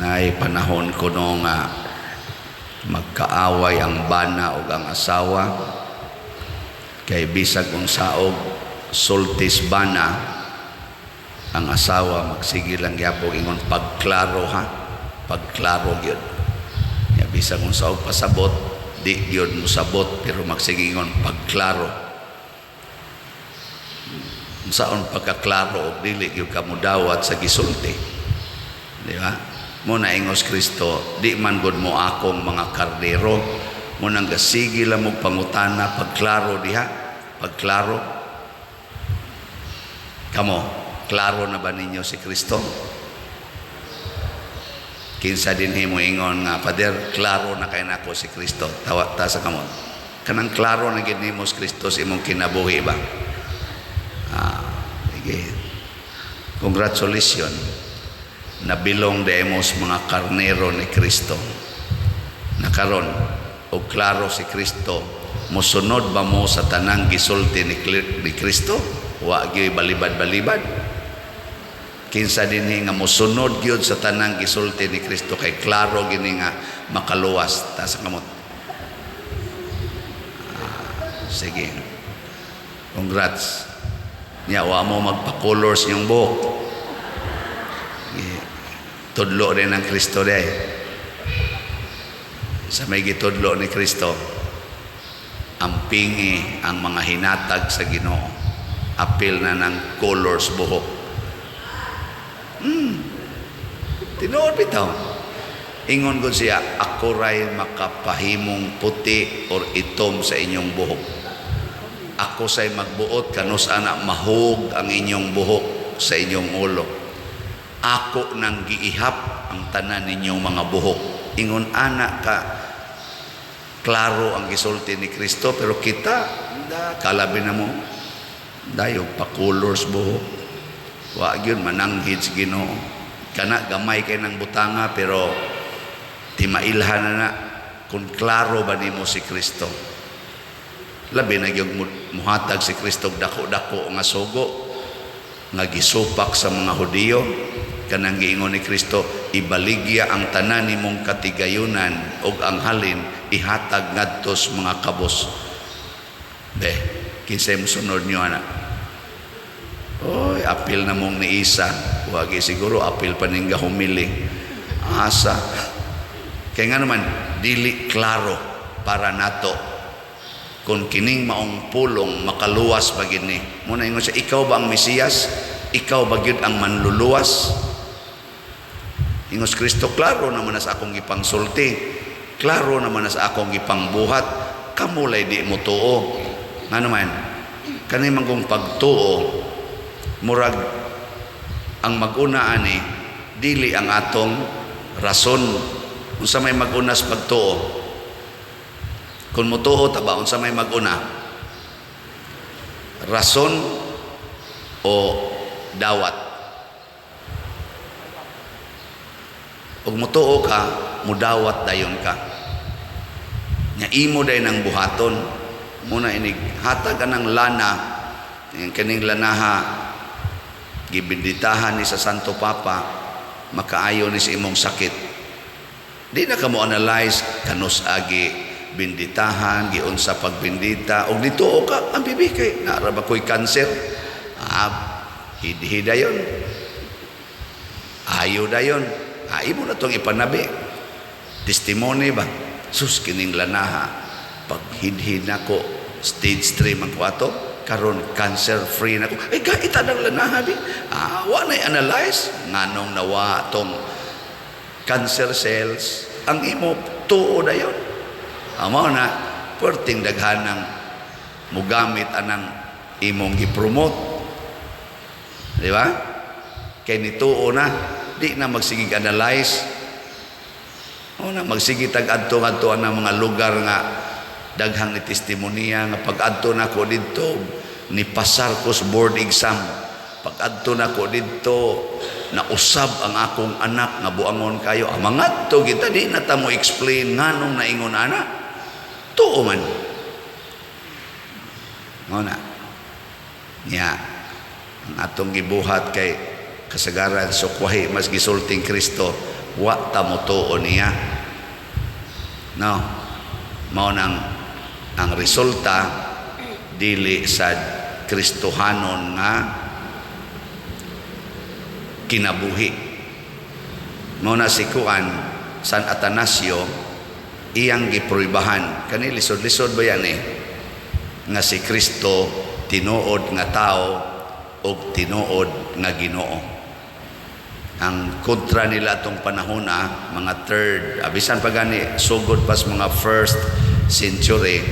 Nay panahon kuno nga magkaaway ang bana o ang asawa, kay bisag kung saog sultis bana, ang asawa magsige lang gyapon ingon pagklaro ha, pagklaro gyud. Ya bisag kung saog pasabot, di gyud mo sabot pero magsige ingon pagklaro. Unsaon pagkaklaro og dili gyud ka mudawat sa gisulti. Di ba? Muna ingos Kristo, di man gud mo akong mga kardero, munang gasigi lang mo pangutana pagklaro diha, pagklaro. Kamo, klaro na ba ninyo si Kristo? Kinsa din mo ingon nga, Pader, klaro na kay nako si Kristo. Tawa ta sa kamon. Kanang klaro na gid nimo si Kristo sa imong kinabuhi ba? Sige. Congratulations. Nabilong demos mga karnero ni Kristo. Nakaron o klaro si Kristo, musunod ba mo sa tanang gisulti ni Kristo? Wa gyud balibad-balibad. Kinsa dinhi nga musunod gyud sa tanang gisulti ni Kristo kay klaro gini nga makaluwas ta sa kamot. Sige. Congrats. Nya wa mo magpa-colors yung buhok. Tudlo rin ng Kristo day. Sa may gitudlo ni Kristo, ang pingi ang mga hinatag sa Ginoo. Apil na ng colors buhok. Tinuod bitaw. Ingon ko siya, ako ray makapahimong puti or itom sa inyong buhok. Ako say magbuot kanus ana mahug ang inyong buhok sa inyong ulo. Ako nang giihap ang tanan ninyong mga buhok. Ingon ana ka klaro ang gisulti ni Kristo, pero kita kalabi na mo dayog pa colors buhok. Wa gyud mananghid sa Ginoo. Kana gamay kay nang butanga pero timailhan na kung klaro ba nimo si Kristo. Labi na gyud muhatag si Kristo dako-dako nga sugo nga gisupak sa mga Hudiyo. Kanang giingon ni Kristo, ibaligya ang tanan nimong katigayunan ug ang halin ihatag ngadtos mga kabos. Be, kinsay mosunod niyo ana? Oy, apil na mong ni isa. Wagi siguro apil pa ning humili. Asa. Kaya nga naman, dili klaro para nato kung kining maong pulong makaluwas ba gini. Muna ingon siya, ikaw ba ang Mesiyas? Ikaw ba gyud ang manluluwas? Ingos Kristo, klaro naman na sa akong ipangsulti, klaro naman na sa akong ipangbuhat, kamulay di mo tuo. Nga naman, kanimang kong pagtuo, murag ang mag-una ani, dili ang atong rason. Kung sa may mag-una sa pagtuo, kung mutuo taba, kung sa may mag-una, rason o dawat. Ug mutuo ka, mudawat dayon ka. Nya imo day nang buhaton. Muna inig hatag ka ng lana, kaning lanaha gibinditahan ni sa Santo Papa, makaayo ni sa imong sakit. Di na ka mo analyze kanus agi binditahan, giunsa pagbindita, og dituo ka ang bibikay nara ba koy cancer. Hidhida yon. Ayo dayon. Imo na itong ipanabi. Testimony ba? Sus, kining lanaha. Pag hidhin ako, stage 3 man ko ato, karon cancer free na ko. Ay, gaita ng lanaha, bi. Wa na'y analyze. Nganong nawa tong cancer cells. Ang imo, tuo na yun. Amo na, perting daghanang mugamit anang imong gipromote. Di ba? Kaya nituo na, di na magsigig analyze. O na magsigig tag-adto-adto ang mga lugar nga daghang ni testimonya nga pag-adto na ko dito ni pasar ko sa board exam. Pag-adto na ko dito na usab ang akong anak nga buangon kayo. Mga to kita di na ta mo explain nganong naingon ana. Tuo man. Ngona. Nya ang atong gibuhat kay kasagaran sukwahi mas gisulting Kristo wa ta motuo niya. No, mao nang ang resulta dili sa Kristohanon nga kinabuhi. Mao na si kuan San Atanasio iyang gipruibahan kani lisod-lisod ba yan nga si Kristo tinuod nga tao o tinuod nga Ginoo. Ang kontra nila atong panahon mga third, abisan pa gani sugod pas mga first century,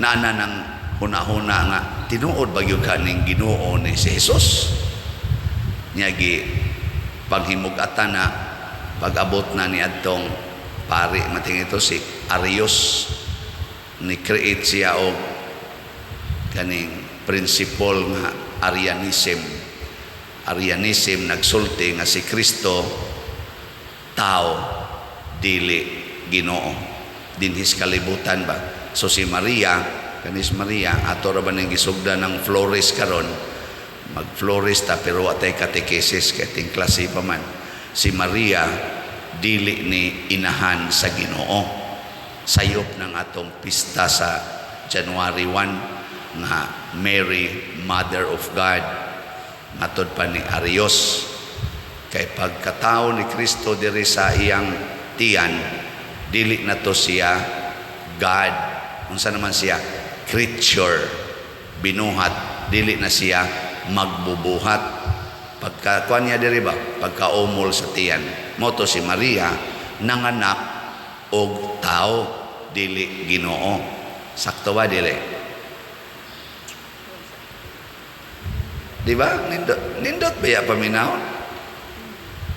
naana ng huna-huna nga tinuod ba gyud kaning Ginoo ni si Jesus. Nya gi paghimug-atan na pag-abot na ni adtong pari mating ito si Arius, ni create siya og kaning principle nga Arianism nagsulti nga si Kristo tao dili Ginoo dinhis kalibutan ba. So si Maria, kanis Maria ato ra ba ning gisugda ng Flores karon, mag-Flores ta pero atay katekesis kay ting klase pa man. Si Maria dili ni inahan sa Ginoo. Sayop ng atong pista sa January 1 nga Mary, Mother of God. Matod pa ni Arios, kay pagkatao ni Kristo diri sa iyang tiyan, dili na to siya God. Unsa naman siya? Creature, binuhat. Dili na siya magbubuhat. Pagkakuan niya diri ba? Pagkaumol sa tiyan. Moto si Maria, nanganak og tao, dili Ginoo. Sakto ba dili? Di ba? Nindot ba ya paminahon?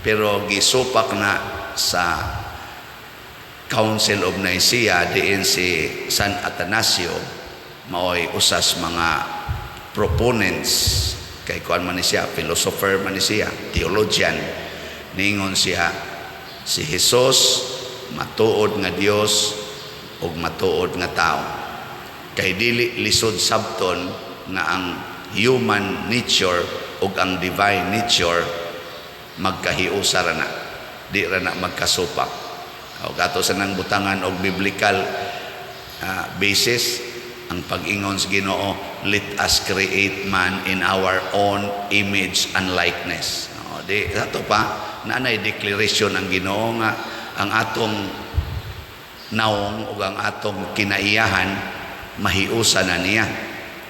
Pero gisupak na sa Council of Nicaea diin si San Atanasio, maoy usas mga proponents kay kuan man siya, philosopher man siya, theologian. Ningon siya si Jesus matuod nga Dios ug matuod nga tao. Kay dili lisod sabton nga ang human nature ug ang divine nature magkahiusa ra na, di ra na magkasupak. O kato sa nang butangan og biblical basis ang pag-ingon sa Ginoo, let us create man in our own image and likeness. O di ato pa naanay declaration ang Ginoo nga ang atong naong ug ang atong kinaiyahan mahiusa na niya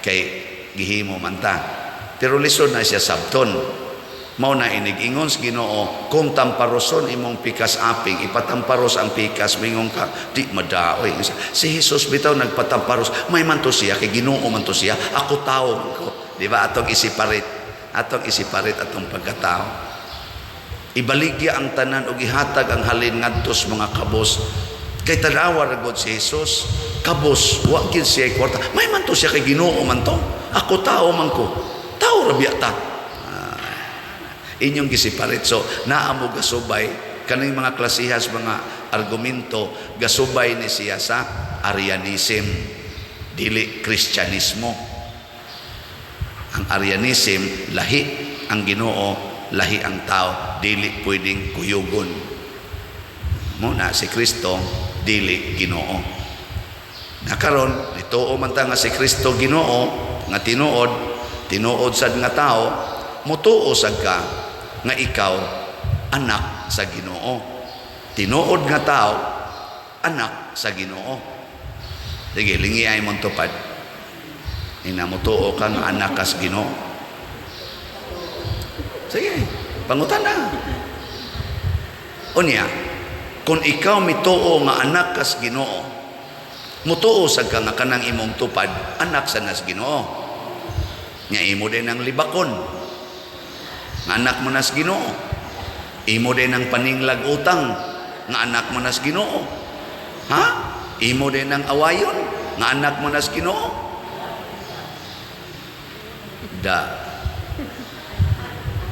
kay gihimo man ta. Pero lisod na siya sabton. Mao na inig-ingon sa Ginoo, kung tamparoson imong pikas aping, ipatamparos ang pikas, mingon ka, di madaoy. Si Jesus bitaw nagpatamparos, may man to siya, kay Ginoo man to siya, ako tao man ko. Di ba? Atong isiparit atong pagkatao. Ibaligya ang tanan o gihatag ang halin ngadtos mga kabos. Kay tanawa ra gud si Jesus, kabos, wa gid siya kwarta. May man to siya, kay Ginoo man to. Ako tao man ko. Tao ra biya ta. Inyong gisiparit. So naamo gasubay kaning mga klasihas mga argumento, gasubay ni siya sa Arianism, dili Kristyanismo. Ang Arianism, lahi ang Ginoo, lahi ang tao, dili pwedeng kuyugon. Muna si Kristo dili Ginoo. Nakaron dituo man ta nga si Kristo Ginoo nga tinuod sad nga tao, mutuo sad ka nga ikaw anak sa Ginoo. Tinuod nga tao, anak sa Ginoo. Sige, lingi ay mong tupad. Inamutuo ka nga anak ka sa Ginoo. Sige, pangutan na. Unya, kung ikaw mituo nga anak ka sa Ginoo, mutuo sa ka nga kanang imong tupad, anak sa nas Ginoo. Nya imo din ang libakon. Nga anak mo nas Ginoo. Imo din ang paninglag utang, nga anak mo nas Ginoo. Ha? Imo din ang awayon, nga anak mo nas Ginoo.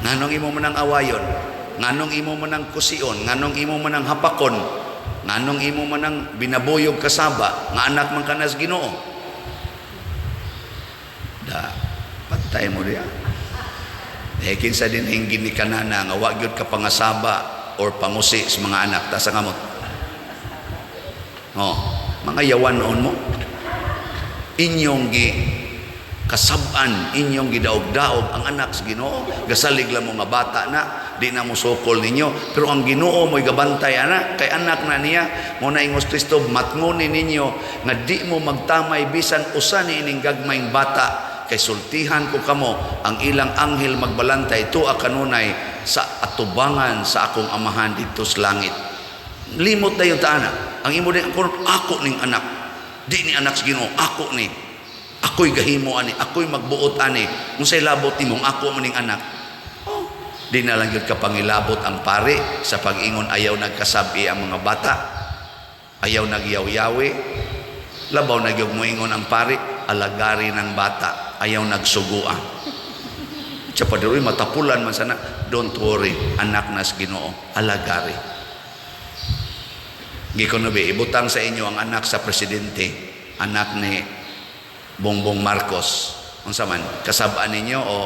Nganong imo man ang awayon, nganong imo man ang kusion, nganong imo man ang hapakon, nganong imo man ang binabuyog kasaba, nga anak man ka nas Ginoo. Patay mo diya. Kinsa din hinggin ni kanana nga wa gyud ka pangasaba or pangusi sa mga anak ta sa kamot. Oh, mga yawanon mo inyong kasab-an, inyong gidaog-daog ang anak sa Ginoo, gasalig lang mo nga bata na, di na mo sokol ninyo, pero ang Ginoo mo'y gabantay anak, kay anak na niya, mo na ingos Kristo, matngunin ninyo, nga di mo magtamay bisan usa ni ining gagmayng bata, kay sultihan ko kamo, ang ilang anghel magbalantay, tuwa kanunay sa atubangan sa akong amahan dito sa langit. Limot na yung taana, ang imo din, ako ning anak, di ni anak sa Ginoo, ako ni, ako'y gahimo ani, ako'y magbuot ani, kung sa'y labot nimong ako maning anak. Oh, di na lang yun kapangilabot ang pare sa pag-ingon ayaw nagkasabi ang mga bata, ayaw nagyaw-yawi, labaw nagyog mo ingon ang pare, alagari ng bata, ayaw nagsugua. Siya pa diroy, matapulan man sana, don't worry, anak nas Ginoo, alagari. Gikonobi, ibutang sa inyo ang anak sa presidente, anak ni Bongbong Marcos, unsa man kasabaan ninyo o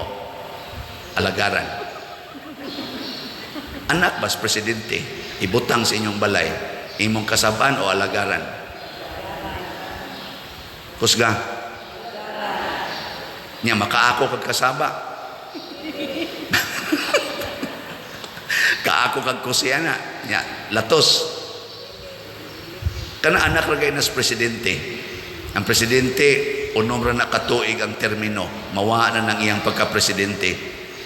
alagaran? Anak bas presidente, ibutang sa inyong balay, imong kasabaan o alagaran? Kusga nya makaako kag kasaba. Kaako kag kusyana nya latos. Kana anak ra kay nas presidente. Ang presidente unom ra na katuig ang termino, mawa na ng iyang pagka-presidente.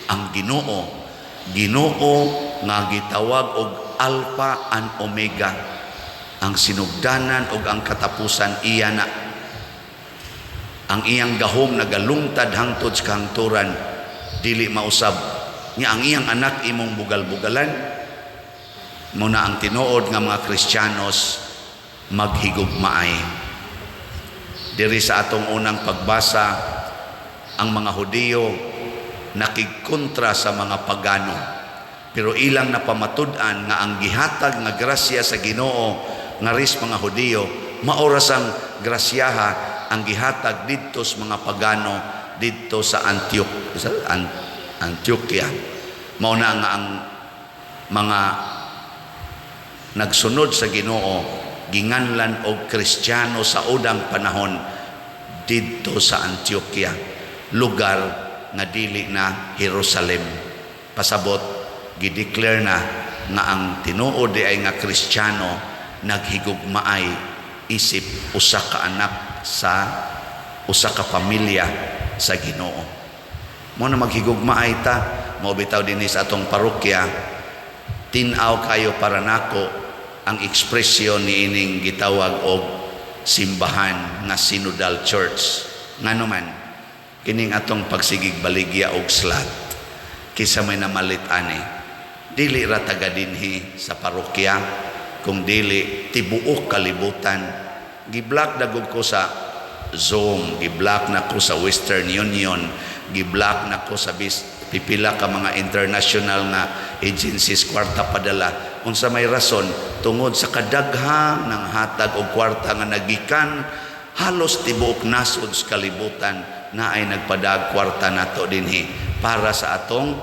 Ang Ginoo nga gitawag og Alpha and Omega, ang sinugdanan ug ang katapusan iya na. Ang iyang gahom nagalungtad hangtod sa kahangturan, dili mausab. Nga ang iyang anak imong bugal-bugalan, muna ang tinuod nga mga Kristiyanos maghigugmaay. Diri sa atong unang pagbasa, ang mga Hudiyo nakigkontra sa mga pagano, pero ilang napamatud-an nga ang gihatag nga grasya sa Ginoo nga ris mga Hudiyo, maoras ang grasyaha ang gihatag didto sa mga pagano didto sa Antioquia. Mao na nga ang mga nagsunod sa Ginoo ginganlan og Kristiyano sa udang panahon didto sa Antioquia, lugar nga dili na Jerusalem. Pasabot gideclare na nga ang tinuod di ay nga Kristiyano naghigugmaay isip usa ka anak sa usa ka pamilya sa Ginoo. Mo na maghigugmaay ta, mao bitaw dinhi sa atong parokya, tin-aw kayo para nako ang ekspresyon ni ining gitawag og simbahan nga Synodal Church. Ngano man kining atong pagsigig baligya og slat, kisa may namalit ani, dili ra taga dinhi sa parokya, kung dili tibuok kalibutan. Giblock dagog ko sa Zoom, giblock na ko sa Western Union, giblock na ko sa pipila ka mga international nga agencies kwarta padala. Unsa may rason, tungod sa kadaghang ng hatag o kwarta nga nagikan halos tibuok nasod sa kalibutan, na ay nagpadag kwarta nato dinhi para sa atong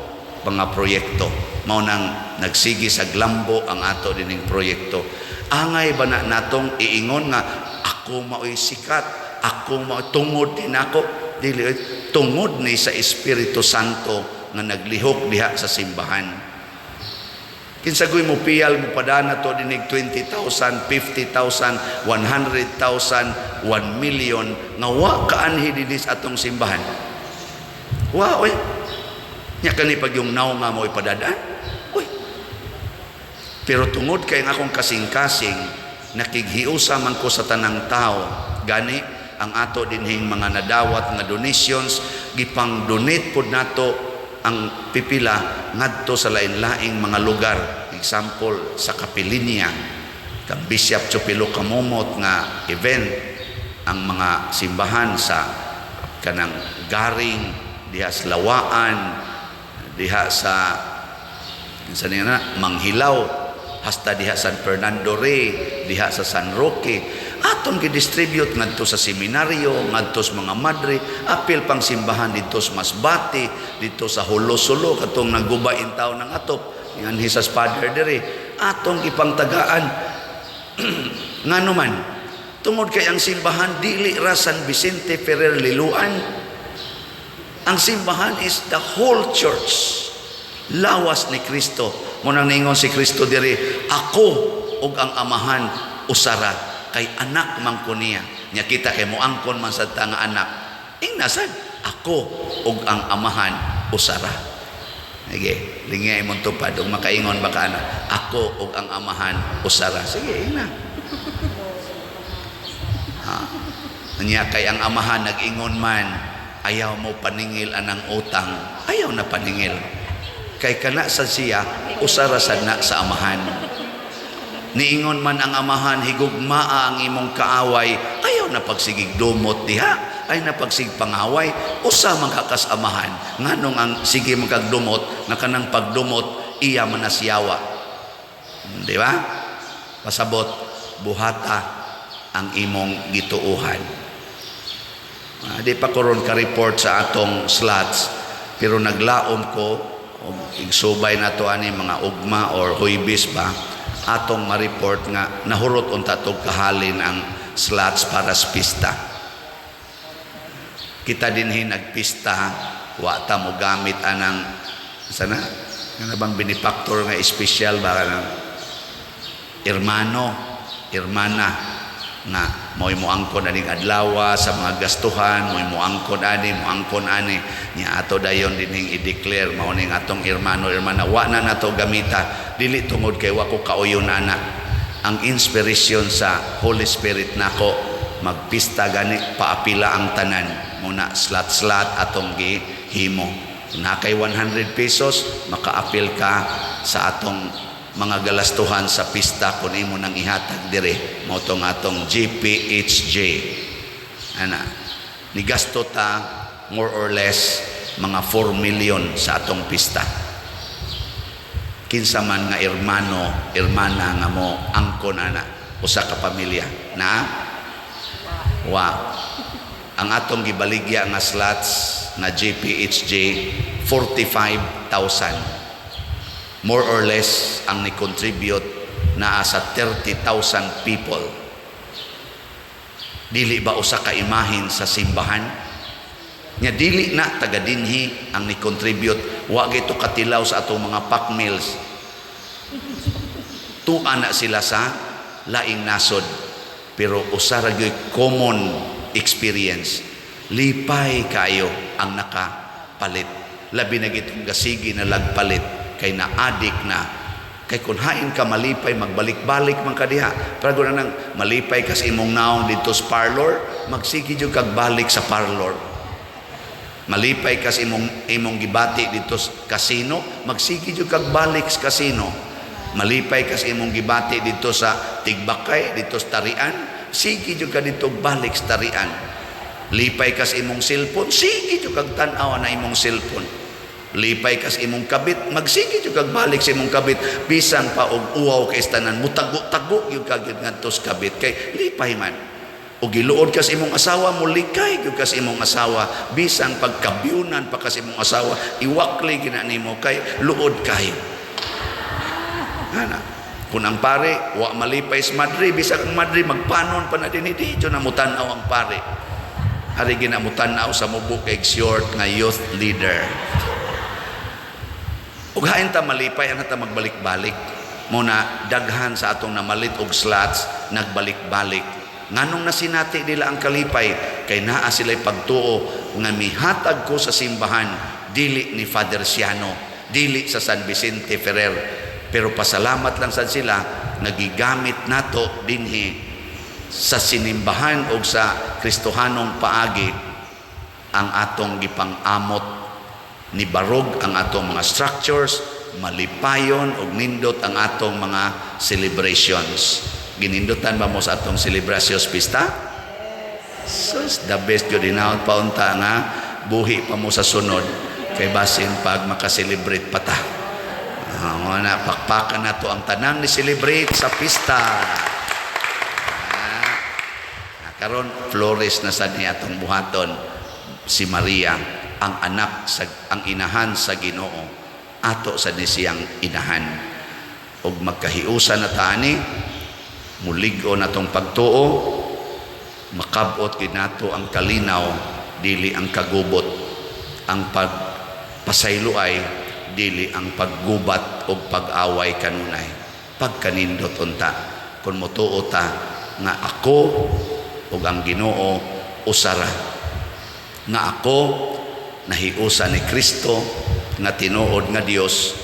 mga proyekto. Mao nang nagsigi sa glambo ang ato dining proyekto. Angay ba na natong iingon nga ako mao'y sikat, ako mao'y tungod din ako? Dili, tungod ni sa Espiritu Santo nga naglihok diha sa simbahan. Kinsagoy mo piyal mo padana to dinig 20,000, 50,000, 100,000, 1 million nga wa kaanhi dinhi sa atong simbahan. Wa oy. Nya kani pag yung naw nga mo ipadadaan. Oy. Pero tungod kay nga akong kasing-kasing, nakighiusa man ko sa tanang tao, gani ang ato dinhing mga nadawat nga donations, gipang donate pod nato ang pipila ngadto sa lain-laing mga lugar. Example, sa Kapilinya, kang Bishop Chupilo Kamumot nga event, ang mga simbahan sa kanang Garing, diha sa Lawaan, diha sa Manghilaw, hasta diha San Fernando Rey, diha sa San Roque. Atong gi-distribute ngadto sa seminaryo, ngadto sa mga madre, apil pang simbahan dito sa Masbate, dito sa Holo-Solo katong naggubain taon ng atop. Yan hisas Father dere. Atong ipangtagaan ngano man tungod kay ang simbahan dili ra San Vicente Ferrer Liloan. Ang simbahan is the whole church. Lawas ni Kristo. Munang ningon si Kristo diri, ako ug ang amahan usara, kay anak man ko niya. Nya kita kay moangkon man sa nga anak. Ingnasan, ako ug ang amahan usara. Sige, lingay imong tupad ug makaingon ba ka na, ako ug ang amahan usara. Sige, ina. Nya kay ang amahan nag-ingon man, ayaw mo paningil anang utang, ayaw na paningil. Kay kana sa siya, usara sad na sa amahan. Niingon man ang amahan, higugmaa ang imong kaaway, ayaw na pagsigig dumot diha, ay na pagsig pangaway, usa man kakas amahan. Nganong ang sige magkagdumot, na kanang pagdumot, iya manasyawa. Di ba? Pasabot, buhata ang imong gituuhan. Di pa ko ron ka-report sa atong slots, pero naglaom ko, igsubay na to ani mga ugma or huibis ba, atong ma-report nga nahurot unta tog kahalin ang slots para sa pista. Kita dinhi nagpista, wa ta mo gamit anang sana nga bang benefactor nga espesyal ba kanang hermano, hermana na mo'y moangkon aning adlaw sa mga gastuhan, mo'y moangkon ani niya ato dayon dinhing i-declare mao ning atong hermano hermana, wa na nato gamita dili tungod kay wa ko kauyon ana. Ang inspiration sa Holy Spirit nako magpista gani paapila ang tanan muna slat atong gihimo na kay 100 pesos makaapil ka sa atong mga galastuhan sa pista kung imo nang ihatag dire mo tong atong GPHJ ana ni gasto ta more or less mga 4 million sa atong pista. Kinsa man nga hermano hermana nga mo angkon ana usa ka pamilya na wa ang atong gibaligya nga slots na GPHJ 45,000 more or less ang ni-contribute na sa 30,000 people. Dili ba usa ka imahin sa simbahan? Nya dili na taga dinhi ang ni-contribute, wa gito katilaw sa atong mga pack meals. Tuwa na sila sa laing nasod, pero usa ra gyud common experience. Lipay kayo ang nakapalit. Labi na gitong gasigi na lagpalit. Kay na-addict na. Kay kung hain ka malipay, magbalik-balik man ka diha. Pero kung nang malipay ka sa imong naong dito sa parlor, magsige yung kagbalik sa parlor. Malipay ka sa imong gibati dito sa casino, magsige yung kagbalik sa casino. Malipay ka sa imong gibati dito sa Tigbakay, dito sa Tarian, sige yung ka dito balik sa Tarian. Lipay ka sa imong cellphone, sige yung kagtanaw na imong cellphone. Lipay kas imong kabit, magsige jud kag balik sa imong kabit, bisan pa og uwaw kay tanan mutago-tago gyud kag ngadto sa kabit kay lipay man. Og giluod kas imong asawa, mulikay gyud kas imong asawa, bisan pagkabyunan pa kas imong asawa, iwakli gina nimo kay luod kayo. Ana, kun ang pare wa malipay sa Madrid, bisan ang Madrid magpanon pa na dinhi dito na mutan-aw ang pare. Hari ginamutan-aw sa mubo kay short nga youth leader. Ug hain ta malipay ana ta magbalik-balik muna daghan sa atong namalit og slots nagbalik-balik. Nganong nasinati nila ang kalipay kay naa sila'y pagtuo nga mihatag ko sa simbahan dili ni Father Siano, dili sa San Vicente Ferrer, pero pasalamat lang sad sila nagigamit nato dinhi sa sinimbahan o sa Kristohanong paagi ang atong gipang-amot ni barog ang atong mga structures, malipayon og nindot ang atong mga celebrations. Ginindutan ba mo sa atong celebrations pista? So, the best yun dinawad paunta nga buhi pa mo sa sunod kay basin pag makaselebrate pa ta. Na pakpakan na to ang tanan ni celebrate sa pista. Karon flores na sad niya atong buhaton si Maria, ang anak ang inahan sa Ginoo, ato sa ni siyang inahan. Og magkahiusa na tani, mulig-o na tong pagtuo, makabot gid nato ang kalinaw dili ang kagubot, ang pagpasaylo ay dili ang paggubat o pag-away kanunay. Pagkanindot unta kun motuo ta nga ako ug ang Ginoo usara, nga ako nahiusa ni Kristo, nga tinuod nga Dios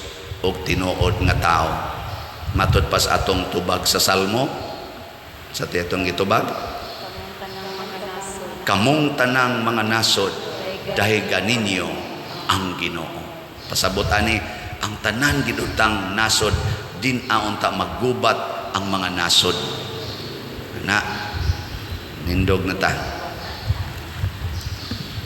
ug tinuod nga tao. Matud pas atong tubag sa Salmo, sa tiyatong gitubag, kamong tanang mga nasod dahigan ninyo ang Ginoo. Pasabot ani ang tanan gidutang nasod din aon ta maggubat ang mga nasod na nindog na ta.